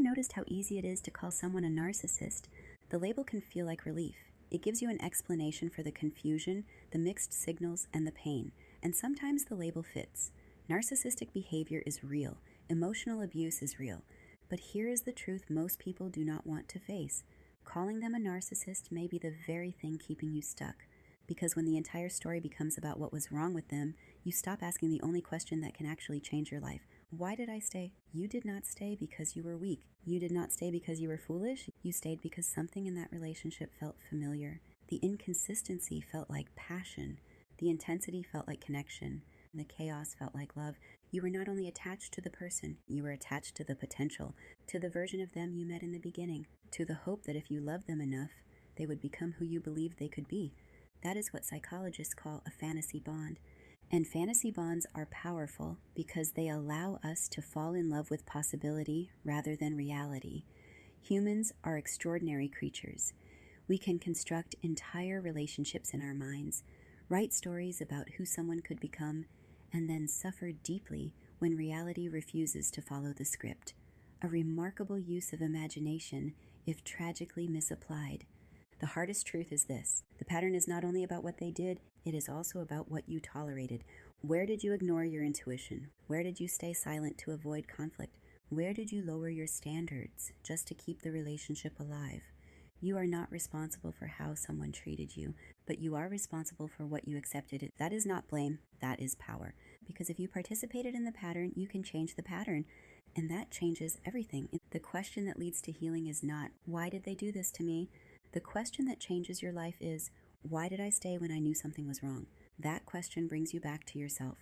noticed how easy it is to call someone a narcissist? The label can feel like relief. It gives you an explanation for the confusion, the mixed signals, and the pain, and sometimes the label fits. Narcissistic behavior is real. Emotional abuse is real. But here is the truth most people do not want to face. Calling them a narcissist may be the very thing keeping you stuck. Because when the entire story becomes about what was wrong with them, you stop asking the only question that can actually change your life. Why did I stay? You did not stay because you were weak. You did not stay because you were foolish. You stayed because something in that relationship felt familiar. The inconsistency felt like passion. The intensity felt like connection. And the chaos felt like love. You were not only attached to the person, you were attached to the potential, to the version of them you met in the beginning, to the hope that if you loved them enough, they would become who you believed they could be. That is what psychologists call a fantasy bond. And fantasy bonds are powerful because they allow us to fall in love with possibility rather than reality. Humans are extraordinary creatures. We can construct entire relationships in our minds, write stories about who someone could become, and then suffer deeply when reality refuses to follow the script. A remarkable use of imagination if tragically misapplied. The hardest truth is this: the pattern is not only about what they did, it is also about what you tolerated. Where did you ignore your intuition? Where did you stay silent to avoid conflict? Where did you lower your standards just to keep the relationship alive? You are not responsible for how someone treated you, but you are responsible for what you accepted. That is not blame, that is power. Because if you participated in the pattern, you can change the pattern, and that changes everything. The question that leads to healing is not, why did they do this to me? The question that changes your life is, why did I stay when I knew something was wrong? That question brings you back to yourself,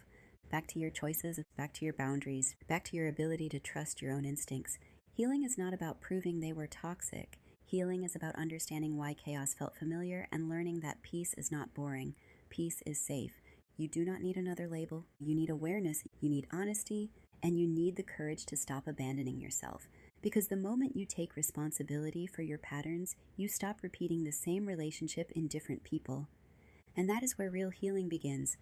back to your choices, back to your boundaries, back to your ability to trust your own instincts. Healing is not about proving they were toxic. Healing is about understanding why chaos felt familiar and learning that peace is not boring. Peace is safe. You do not need another label. You need awareness. You need honesty. And you need the courage to stop abandoning yourself. Because the moment you take responsibility for your patterns, you stop repeating the same relationship in different people. And that is where real healing begins.